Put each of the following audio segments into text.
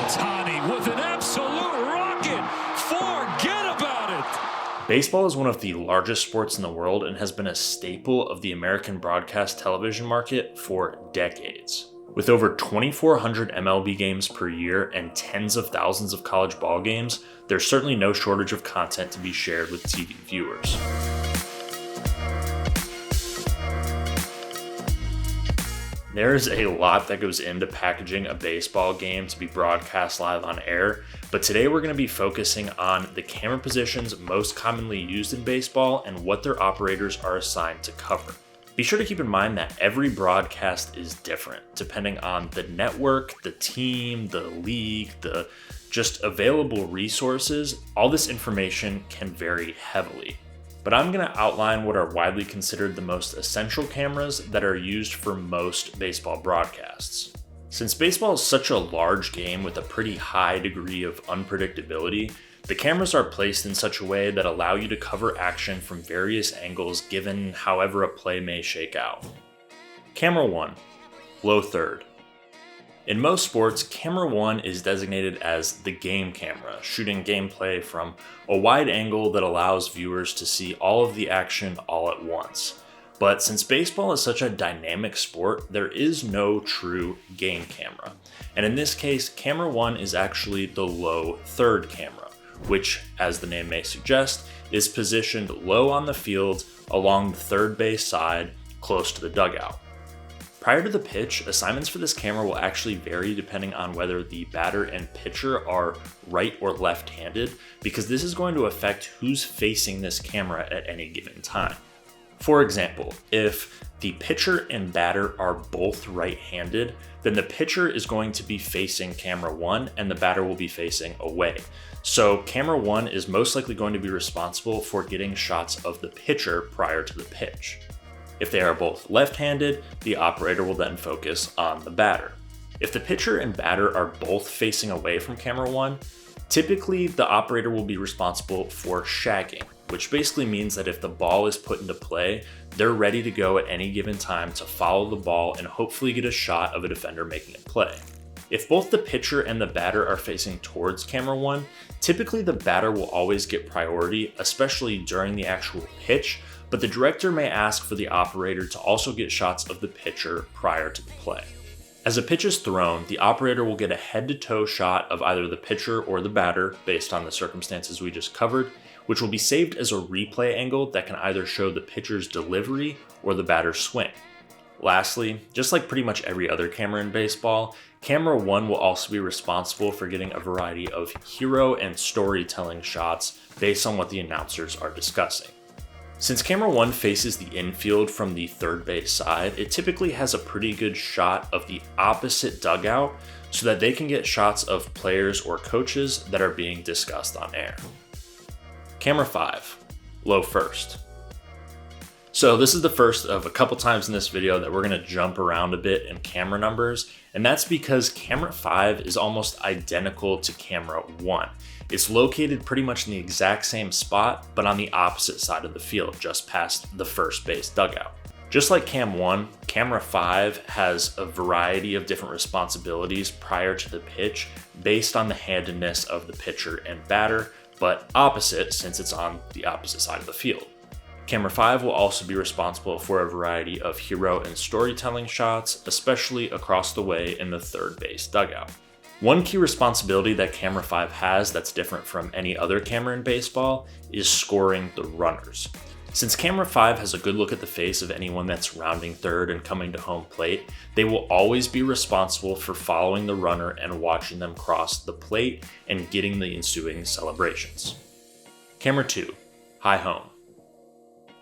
Ohtani with an absolute rocket. Forget about it. Baseball is one of the largest sports in the world and has been a staple of the American broadcast television market for decades. With over 2,400 MLB games per year and tens of thousands of college ball games, there's certainly no shortage of content to be shared with TV viewers. There is a lot that goes into packaging a baseball game to be broadcast live on air, but today we're going to be focusing on the camera positions most commonly used in baseball and what their operators are assigned to cover. Be sure to keep in mind that every broadcast is different, depending on the network, the team, the league, the just available resources. All this information can vary heavily. But I'm going to outline what are widely considered the most essential cameras that are used for most baseball broadcasts. Since baseball is such a large game with a pretty high degree of unpredictability, the cameras are placed in such a way that allow you to cover action from various angles given however a play may shake out. Camera 1, low third. In most sports, camera 1 is designated as the game camera, shooting gameplay from a wide angle that allows viewers to see all of the action all at once. But since baseball is such a dynamic sport, there is no true game camera. And in this case, camera 1 is actually the low third camera, which, as the name may suggest, is positioned low on the field along the third base side, close to the dugout. Prior to the pitch, assignments for this camera will actually vary depending on whether the batter and pitcher are right or left-handed, because this is going to affect who's facing this camera at any given time. For example, if the pitcher and batter are both right-handed, then the pitcher is going to be facing camera 1 and the batter will be facing away. So camera 1 is most likely going to be responsible for getting shots of the pitcher prior to the pitch. If they are both left-handed, the operator will then focus on the batter. If the pitcher and batter are both facing away from camera 1, typically the operator will be responsible for shagging, which basically means that if the ball is put into play, they're ready to go at any given time to follow the ball and hopefully get a shot of a defender making a play. If both the pitcher and the batter are facing towards camera 1, typically the batter will always get priority, especially during the actual pitch, but the director may ask for the operator to also get shots of the pitcher prior to the play. As a pitch is thrown, the operator will get a head-to-toe shot of either the pitcher or the batter, based on the circumstances we just covered, which will be saved as a replay angle that can either show the pitcher's delivery or the batter's swing. Lastly, just like pretty much every other camera in baseball, camera 1 will also be responsible for getting a variety of hero and storytelling shots based on what the announcers are discussing. Since camera 1 faces the infield from the third base side, it typically has a pretty good shot of the opposite dugout so that they can get shots of players or coaches that are being discussed on air. Camera 5, low first. So this is the first of a couple times in this video that we're going to jump around a bit in camera numbers, and that's because camera 5 is almost identical to camera 1. It's located pretty much in the exact same spot, but on the opposite side of the field, just past the first base dugout. Just like Cam 1, Camera 5 has a variety of different responsibilities prior to the pitch based on the handedness of the pitcher and batter, but opposite since it's on the opposite side of the field. Camera 5 will also be responsible for a variety of hero and storytelling shots, especially across the way in the third base dugout. One key responsibility that Camera 5 has that's different from any other camera in baseball is scoring the runners. Since Camera 5 has a good look at the face of anyone that's rounding third and coming to home plate, they will always be responsible for following the runner and watching them cross the plate and getting the ensuing celebrations. Camera 2, high home.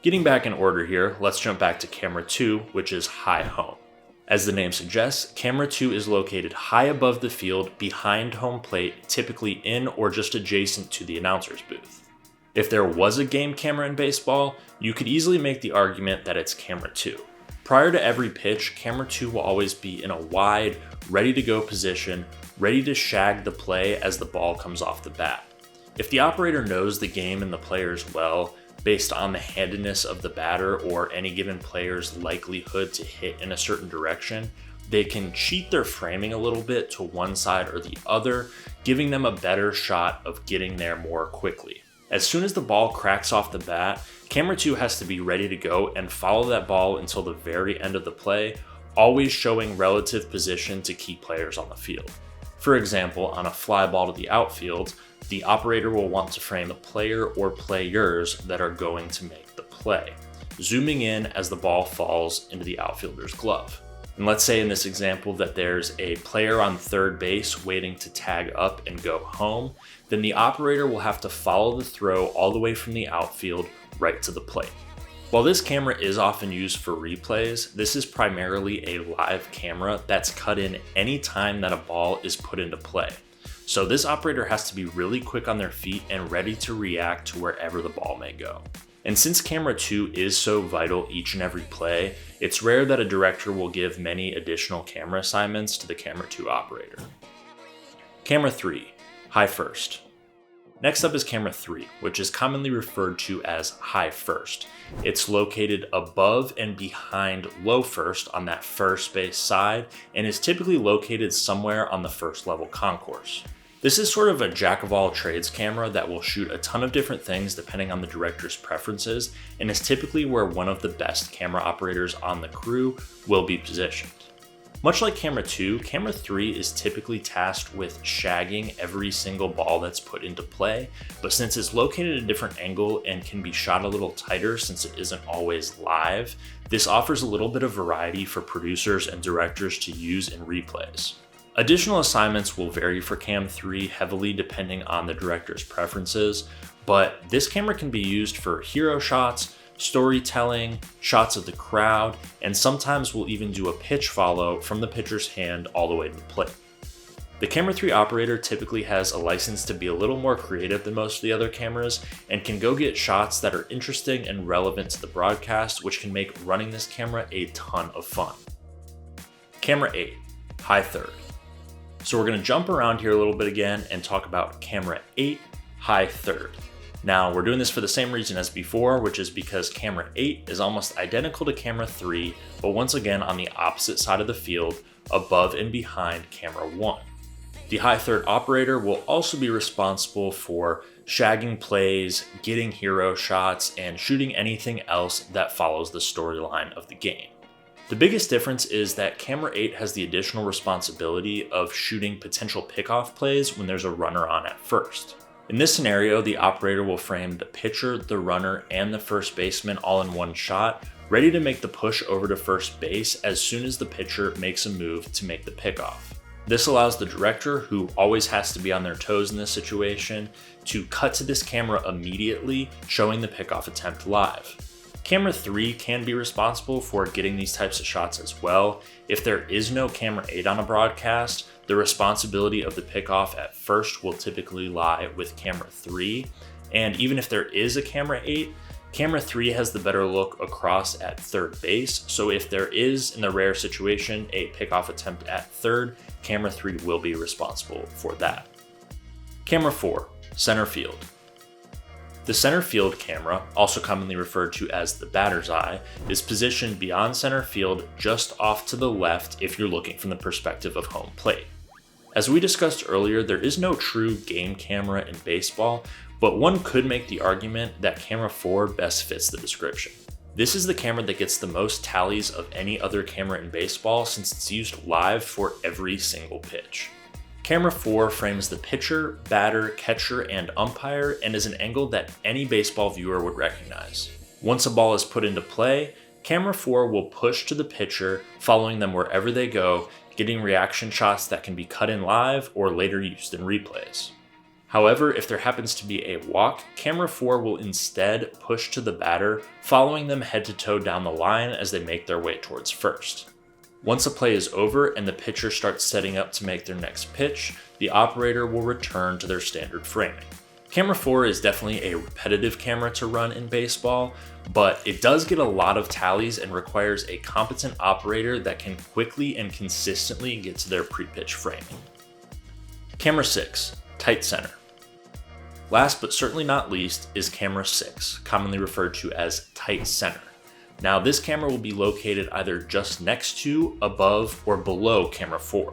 Getting back in order here, let's jump back to Camera 2, which is high home. As the name suggests, Camera 2 is located high above the field behind home plate, typically in or just adjacent to the announcer's booth. If there was a game camera in baseball, you could easily make the argument that it's Camera 2. Prior to every pitch, Camera 2 will always be in a wide, ready-to-go position, ready to shag the play as the ball comes off the bat. If the operator knows the game and the players well, based on the handedness of the batter or any given player's likelihood to hit in a certain direction, they can cheat their framing a little bit to one side or the other, giving them a better shot of getting there more quickly. As soon as the ball cracks off the bat, camera 2 has to be ready to go and follow that ball until the very end of the play, always showing relative position to key players on the field. For example, on a fly ball to the outfield, the operator will want to frame the player or players that are going to make the play, zooming in as the ball falls into the outfielder's glove. And let's say in this example that there's a player on third base waiting to tag up and go home, then the operator will have to follow the throw all the way from the outfield right to the plate. While this camera is often used for replays, this is primarily a live camera that's cut in any time that a ball is put into play. So this operator has to be really quick on their feet and ready to react to wherever the ball may go. And since camera 2 is so vital each and every play, it's rare that a director will give many additional camera assignments to the camera 2 operator. Camera 3, high first. Next up is camera 3, which is commonly referred to as high first. It's located above and behind low first on that first base side and is typically located somewhere on the first level concourse. This is sort of a jack of all trades camera that will shoot a ton of different things depending on the director's preferences, and is typically where one of the best camera operators on the crew will be positioned. Much like camera 2, camera 3 is typically tasked with shagging every single ball that's put into play, but since it's located at a different angle and can be shot a little tighter since it isn't always live, this offers a little bit of variety for producers and directors to use in replays. Additional assignments will vary for Cam 3 heavily depending on the director's preferences, but this camera can be used for hero shots, storytelling, shots of the crowd, and sometimes we'll even do a pitch follow from the pitcher's hand all the way to the plate. The camera 3 operator typically has a license to be a little more creative than most of the other cameras and can go get shots that are interesting and relevant to the broadcast, which can make running this camera a ton of fun. Camera 8, high third. So we're going to jump around here a little bit again and talk about camera 8, high third. Now we're doing this for the same reason as before, which is because camera 8 is almost identical to camera 3, but once again on the opposite side of the field, above and behind camera 1. The high third operator will also be responsible for shagging plays, getting hero shots, and shooting anything else that follows the storyline of the game. The biggest difference is that camera 8 has the additional responsibility of shooting potential pickoff plays when there's a runner on at first. In this scenario, the operator will frame the pitcher, the runner, and the first baseman all in one shot, ready to make the push over to first base as soon as the pitcher makes a move to make the pickoff. This allows the director, who always has to be on their toes in this situation, to cut to this camera immediately, showing the pickoff attempt live. Camera 3 can be responsible for getting these types of shots as well. If there is no camera 8 on a broadcast, the responsibility of the pickoff at first will typically lie with camera 3. And even if there is a camera 8, camera 3 has the better look across at third base. So if there is, in the rare situation, a pickoff attempt at third, camera 3 will be responsible for that. Camera 4, center field. The center field camera, also commonly referred to as the batter's eye, is positioned beyond center field just off to the left if you're looking from the perspective of home plate. As we discussed earlier, there is no true game camera in baseball, but one could make the argument that camera 4 best fits the description. This is the camera that gets the most tallies of any other camera in baseball since it's used live for every single pitch. Camera 4 frames the pitcher, batter, catcher, and umpire and is an angle that any baseball viewer would recognize. Once a ball is put into play, camera 4 will push to the pitcher, following them wherever they go, getting reaction shots that can be cut in live or later used in replays. However, if there happens to be a walk, camera 4 will instead push to the batter, following them head to toe down the line as they make their way towards first. Once a play is over and the pitcher starts setting up to make their next pitch, the operator will return to their standard framing. Camera 4 is definitely a repetitive camera to run in baseball, but it does get a lot of tallies and requires a competent operator that can quickly and consistently get to their pre-pitch framing. Camera 6, tight center. Last but certainly not least is camera 6, commonly referred to as tight center. Now this camera will be located either just next to, above, or below camera 4.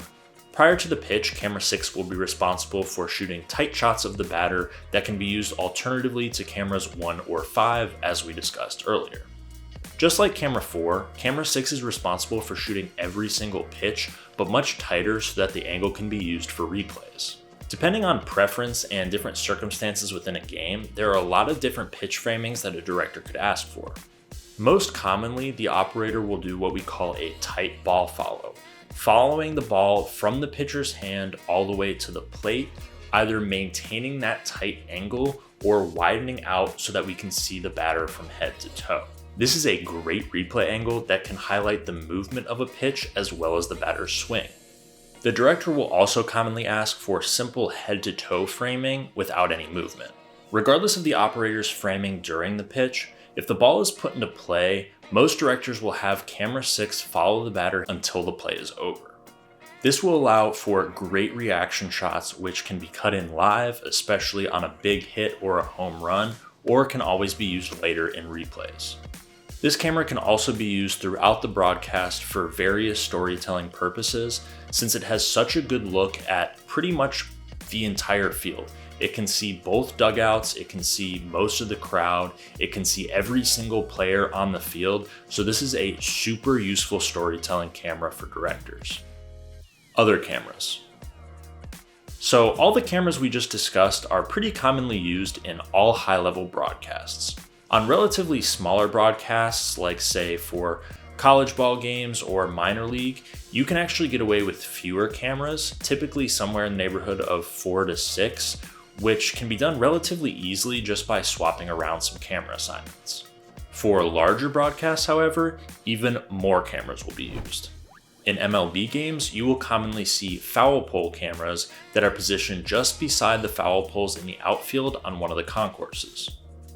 Prior to the pitch, camera 6 will be responsible for shooting tight shots of the batter that can be used alternatively to cameras 1 or 5 as we discussed earlier. Just like camera 4, camera 6 is responsible for shooting every single pitch, but much tighter so that the angle can be used for replays. Depending on preference and different circumstances within a game, there are a lot of different pitch framings that a director could ask for. Most commonly, the operator will do what we call a tight ball follow, following the ball from the pitcher's hand all the way to the plate, either maintaining that tight angle or widening out so that we can see the batter from head to toe. This is a great replay angle that can highlight the movement of a pitch as well as the batter's swing. The director will also commonly ask for simple head-to-toe framing without any movement. Regardless of the operator's framing during the pitch, if the ball is put into play, most directors will have camera 6 follow the batter until the play is over. This will allow for great reaction shots which can be cut in live, especially on a big hit or a home run, or can always be used later in replays. This camera can also be used throughout the broadcast for various storytelling purposes, since it has such a good look at pretty much the entire field. It can see both dugouts, it can see most of the crowd, it can see every single player on the field, so this is a super useful storytelling camera for directors. Other cameras. So all the cameras we just discussed are pretty commonly used in all high-level broadcasts. On relatively smaller broadcasts, like say for college ball games or minor league, you can actually get away with fewer cameras, typically somewhere in the neighborhood of 4 to 6, which can be done relatively easily just by swapping around some camera assignments. For larger broadcasts, however, even more cameras will be used. In MLB games, you will commonly see foul pole cameras that are positioned just beside the foul poles in the outfield on one of the concourses.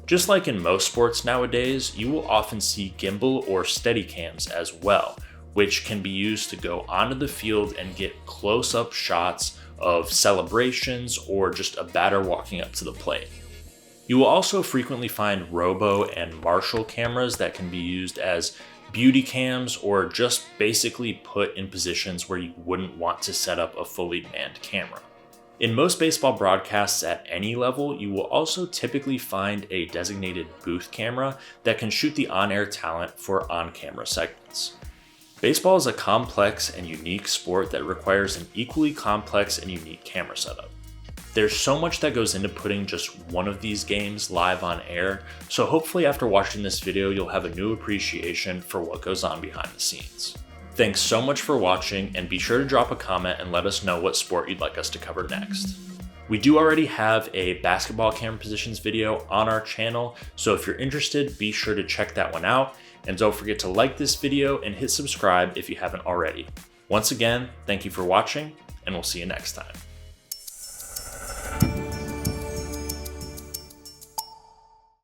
Just like in most sports nowadays, you will often see gimbal or steadi-cams as well, which can be used to go onto the field and get close-up shots of celebrations or just a batter walking up to the plate. You will also frequently find robo and Marshall cameras that can be used as beauty cams or just basically put in positions where you wouldn't want to set up a fully manned camera. In most baseball broadcasts at any level, you will also typically find a designated booth camera that can shoot the on-air talent for on-camera segments. Baseball is a complex and unique sport that requires an equally complex and unique camera setup. There's so much that goes into putting just one of these games live on air, so hopefully after watching this video you'll have a new appreciation for what goes on behind the scenes. Thanks so much for watching, and be sure to drop a comment and let us know what sport you'd like us to cover next. We do already have a basketball camera positions video on our channel, so if you're interested, be sure to check that one out, and don't forget to like this video and hit subscribe if you haven't already. Once again, thank you for watching, and we'll see you next time.